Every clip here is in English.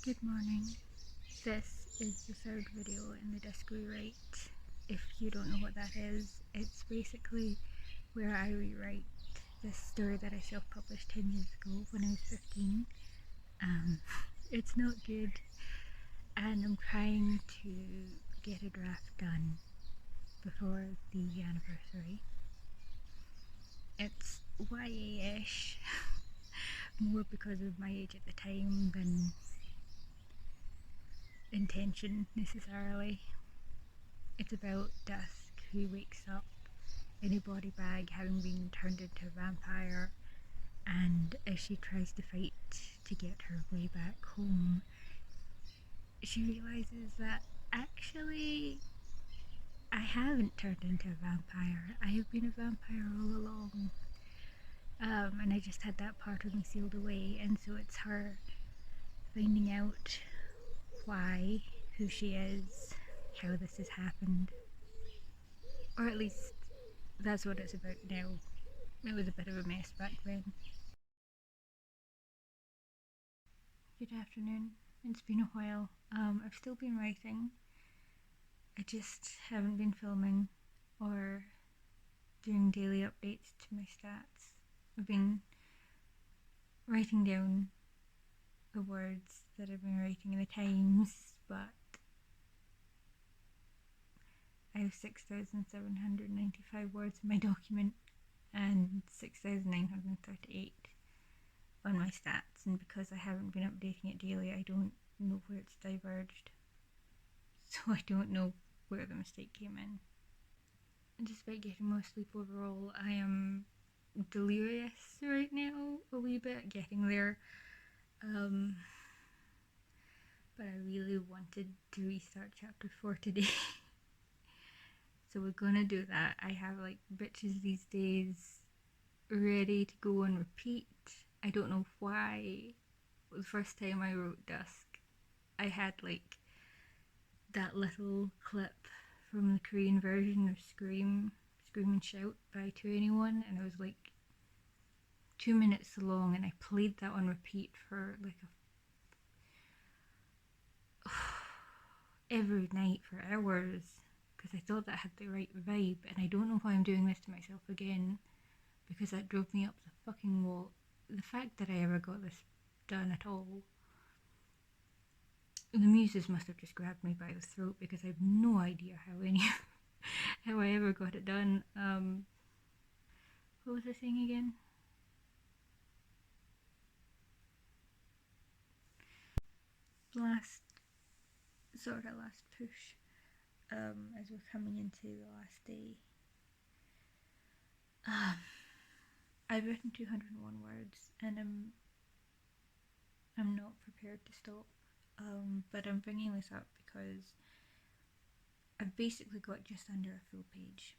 Good morning. This is the third video in the Dusk rewrite. If you don't know what that is, it's basically where I rewrite this story that I self-published 10 years ago when I was 15. It's not good, and I'm trying to get a draft done before the anniversary. It's YA-ish, more because of my age at the time than intention necessarily. It's about Dusk, who wakes up in a body bag having been turned into a vampire, and as she tries to fight to get her way back home, she realises that actually I haven't turned into a vampire. I have been a vampire all along. And I just had that part of me sealed away, and so it's her finding out why, who she is, how this has happened. Or at least that's what it's about now. It was a bit of a mess back then. Good afternoon. It's been a while. I've still been writing. I just haven't been filming or doing daily updates to my stats. I've been writing down the words that I've been writing in the times, but I have 6,795 words in my document and 6,938 on my stats, and because I haven't been updating it daily, I don't know where it's diverged. So I don't know where the mistake came in. And despite getting more sleep overall, I am delirious right now, a wee bit, getting there. But I really wanted to restart chapter 4 today. So we're gonna do that. I have like bitches these days ready to go on repeat. I don't know why. The first time I wrote Dusk, I had like that little clip from the Korean version of Scream and Shout by To Anyone, and it was like 2 minutes long, and I played that on repeat for like every night for hours because I thought that had the right vibe, and I don't know why I'm doing this to myself again, because that drove me up the fucking wall. The fact that I ever got this done at all, the muses must have just grabbed me by the throat, because I have no idea how I ever got it done. What was I saying again? Last push, as we're coming into the last day. I've written 201 words, and I'm not prepared to stop. But I'm bringing this up because I've basically got just under a full page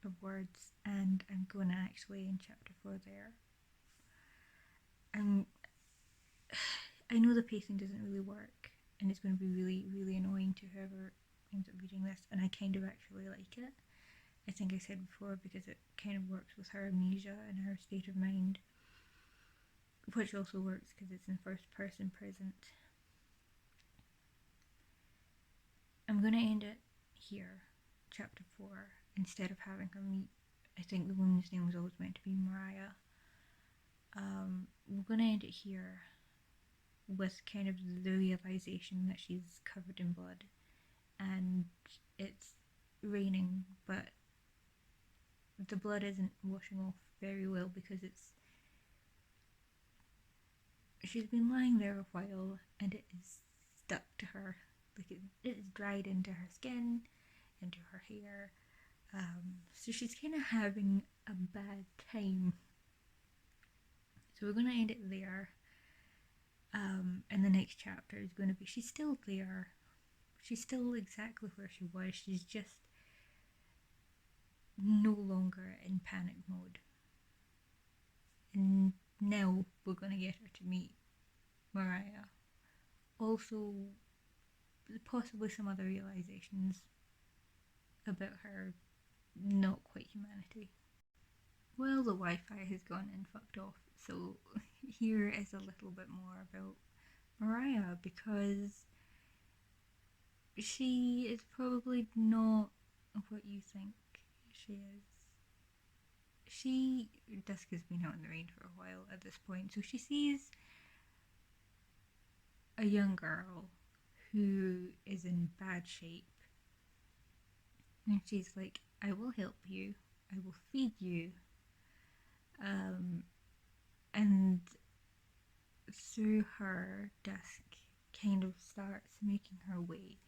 of words, and I'm going to actually in chapter 4 there. I know the pacing doesn't really work, and it's going to be really, really annoying to whoever ends up reading this, and I kind of actually like it. I think I said before, because it kind of works with her amnesia and her state of mind, which also works because it's in first person present. I'm going to end it here, chapter 4, instead of having her meet, I think the woman's name was always meant to be Mariah. We're going to end it here with kind of the realization that she's covered in blood, and it's raining, but the blood isn't washing off very well because she's been lying there a while, and it is stuck to her. Like it is dried into her skin, into her hair. So she's kind of having a bad time. So we're going to end it there. And the next chapter is going to be, she's still there. She's still exactly where she was. She's just no longer in panic mode. And now we're going to get her to meet Mariah. Also, possibly some other realizations about her not quite humanity. Well, the Wi-Fi has gone and fucked off, so here is a little bit more about Mariah, because she is probably not what you think she is. Dusk has been out in the rain for a while at this point, so she sees a young girl who is in bad shape, and she's like, I will help you, I will feed you, and through her, Dusk kind of starts making her way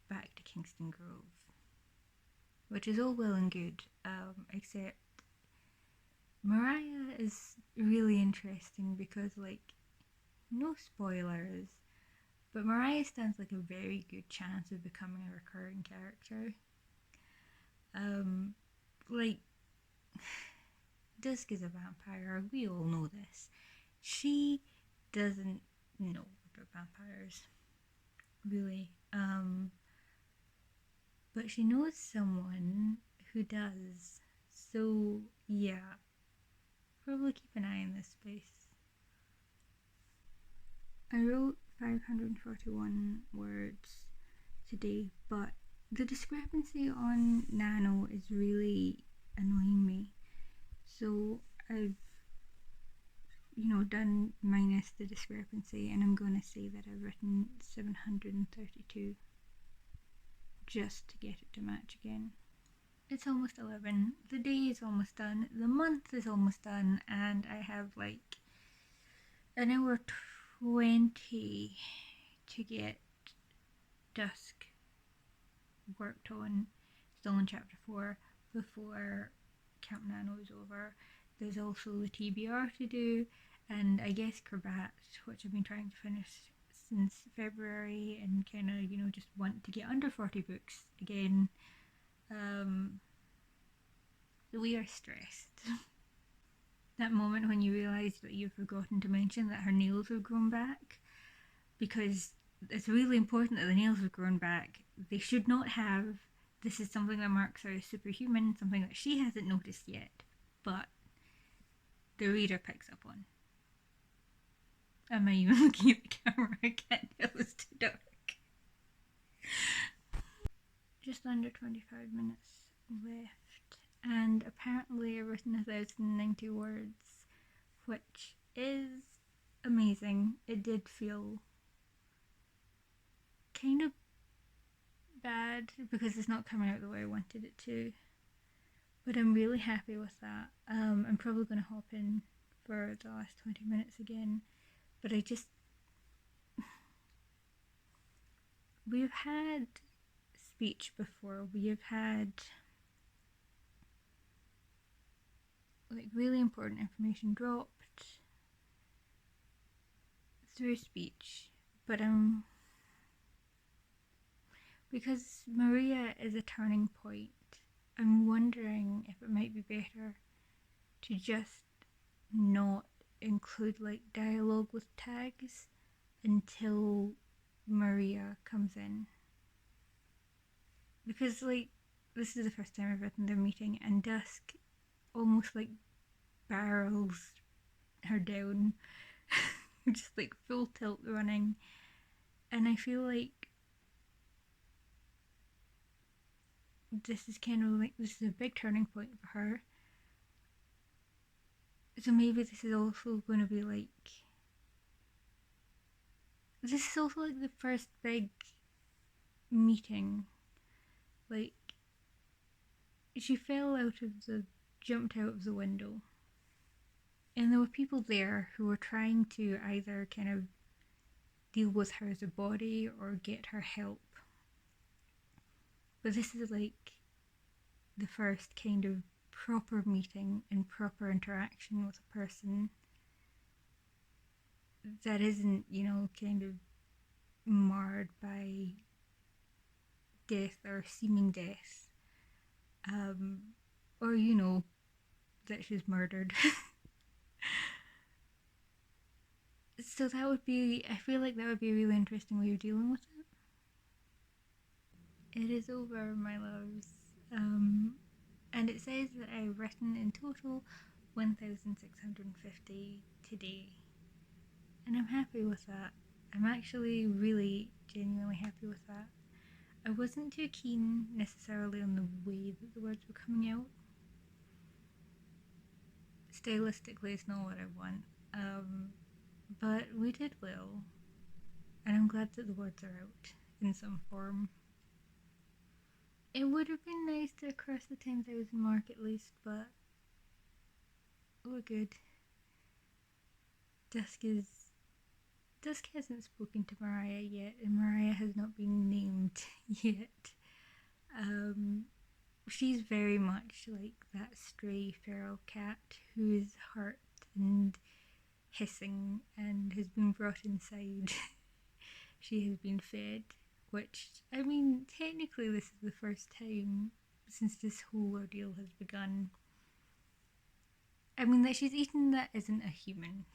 back to Kingston Grove, which is all well and good, except Mariah is really interesting because, like, no spoilers, but Mariah stands like a very good chance of becoming a recurring character. Like, Dusk is a vampire, we all know this. She doesn't know about vampires, really. But she knows someone who does. So, yeah, probably keep an eye on this space. I wrote 541 words today, but the discrepancy on Nano is really annoying me. So I've, done minus the discrepancy, and I'm going to say that I've written 732 just to get it to match again. It's almost 11, the day is almost done, the month is almost done, and I have like an hour 20 to get Dusk worked on, still in chapter 4, before Camp Nano is over. There's also the TBR to do, and I guess Cravat, which I've been trying to finish since February, and kind of, just want to get under 40 books again. We are stressed. That moment when you realise that you've forgotten to mention that her nails have grown back, because it's really important that the nails have grown back. They should not have. This is something that marks her as superhuman, something that she hasn't noticed yet, but the reader picks up on. Am I even looking at the camera? I can't tell, it's too dark. Just under 25 minutes left, and apparently I've written 1,090 words, which is amazing. It did feel kind of bad because it's not coming out the way I wanted it to, but I'm really happy with that. I'm probably going to hop in for the last 20 minutes again, but we've had speech before, we've had like really important information dropped through speech, but because Mariah is a turning point, I'm wondering if it might be better to just not include like dialogue with tags until Mariah comes in. Because like this is the first time I've written their meeting, and Dusk almost like barrels her down, just like full tilt running, and I feel like this is a big turning point for her. So maybe this is also going to be like, this is also like the first big meeting. Like, she jumped out of the window, and there were people there who were trying to either kind of deal with her as a body or get her help. But this is like the first kind of proper meeting and proper interaction with a person that isn't, kind of marred by death or seeming death. Or, that she's murdered. So I feel like that would be a really interesting way of dealing with it. It is over, my loves. And it says that I've written in total 1,650 today. And I'm happy with that. I'm actually really genuinely happy with that. I wasn't too keen necessarily on the way that the words were coming out. Stylistically, it's not what I want, but we did well, and I'm glad that the words are out in some form. It would have been nice to cross the 10,000 mark at least, but we're good. Dusk hasn't spoken to Mariah yet, and Mariah has not been named yet. She's very much like that stray feral cat who is hurt and hissing and has been brought inside. She has been fed, which, I mean, technically this is the first time since this whole ordeal has begun. I mean, that she's eaten that isn't a human.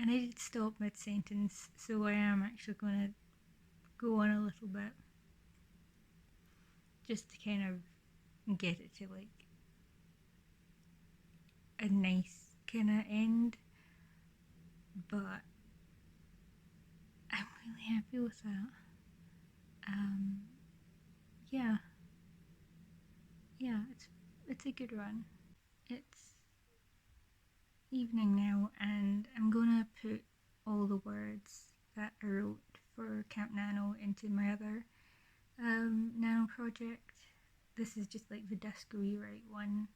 And I did stop mid-sentence, so I am actually going to go on a little bit. Just to kind of get it to like a nice kind of end. But I'm really happy with that. Yeah, it's a good run. It's evening now, and I'm gonna put all the words that I wrote for Camp Nano into my other Nano project. This is just like the Dusk rewrite one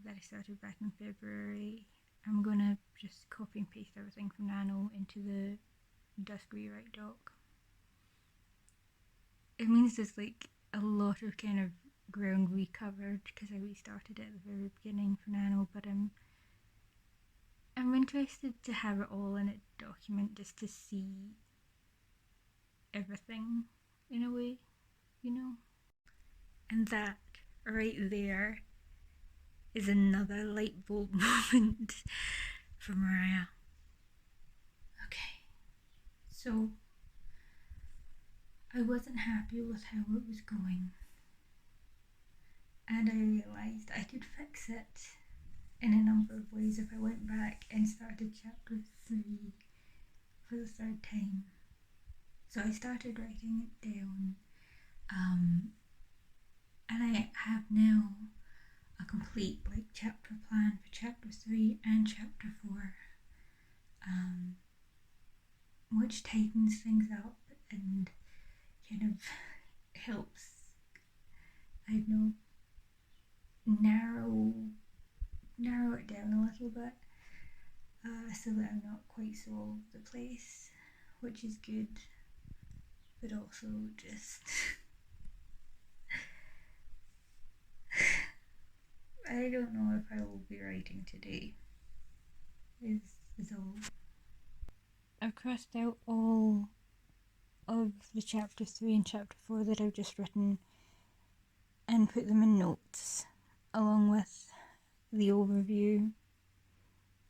that I started back in February. I'm gonna just copy and paste everything from Nano into the Dusk rewrite doc. It means there's like a lot of kind of ground recovered because I restarted it at the very beginning for Nano, but I'm interested to have it all in a document just to see everything in a way, you know? And that right there is another light bulb moment for Mariah. Okay, so I wasn't happy with how it was going, and I realised I could fix it in a number of ways if I went back and started chapter 3 for the third time. So I started writing it down, and I have now a complete like chapter plan for chapter 3 and chapter 4, which tightens things up and kind of helps, I don't know, narrow it down a little bit, so that I'm not quite so all over the place, which is good, but also just I don't know if I will be writing today, is all. I've crossed out all of the chapter 3 and chapter 4 that I've just written and put them in notes along with the overview,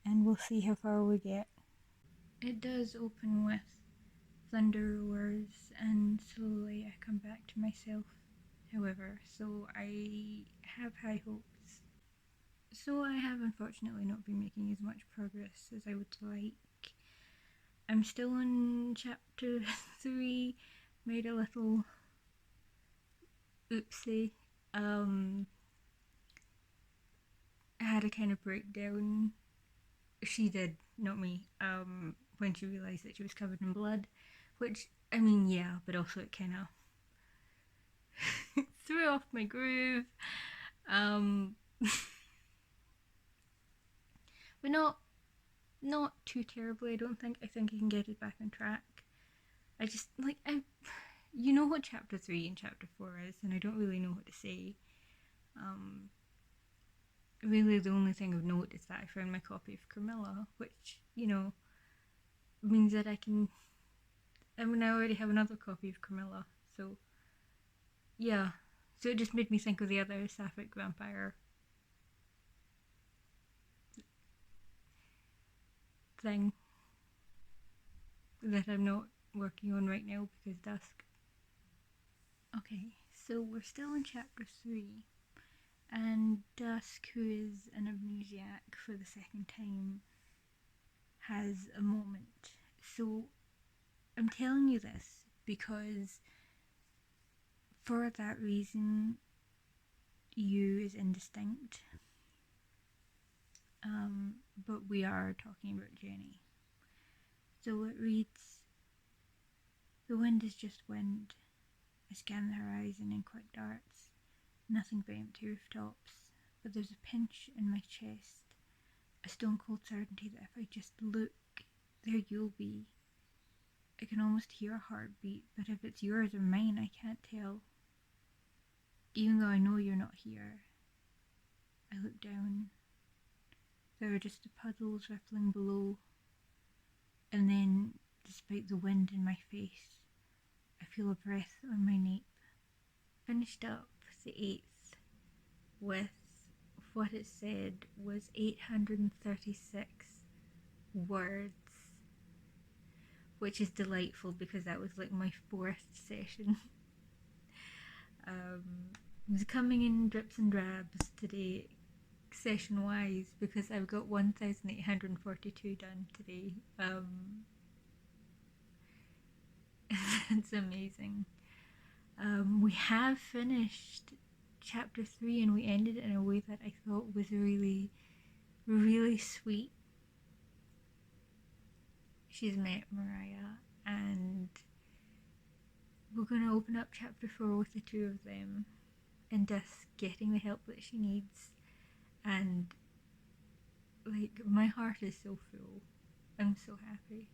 and we'll see how far we get. It does open with thunder roars and slowly I come back to myself, however, so I have high hopes. So I have unfortunately not been making as much progress as I would like. I'm still on chapter 3, made a little oopsie. I had a kind of breakdown. She did, not me, when she realised that she was covered in blood, which, I mean, yeah, but also it kind of threw off my groove. But not too terribly, I don't think. I think I can get it back on track. I just, like, you know what chapter 3 and chapter 4 is, and I don't really know what to say. Really the only thing of note is that I found my copy of Carmilla, which, you know, means that I already have another copy of Carmilla, so yeah. So it just made me think of the other sapphic vampire thing that I'm not working on right now because Dusk. Okay, so we're still in chapter 3, and Dusk, who is an amnesiac for the second time, has a moment. So I'm telling you this because for that reason, you is indistinct. But we are talking about Jenny. So it reads, "The wind is just wind. I scan the horizon in quick darts. Nothing but empty rooftops. But there's a pinch in my chest. A stone cold certainty that if I just look, there you'll be. I can almost hear a heartbeat, but if it's yours or mine, I can't tell. Even though I know you're not here." I look down. There are just the puddles rippling below. And then, despite the wind in my face, I feel a breath on my nape. Finished up the 8th with what it said was 836 words, which is delightful because that was like my 4th session. It was coming in drips and drabs today, session wise, because I've got 1842 done today. It's amazing. We have finished chapter 3 and we ended it in a way that I thought was really, really sweet. She's met Mariah and we're going to open up chapter 4 with the two of them and Dusk getting the help that she needs. And like, my heart is so full. I'm so happy.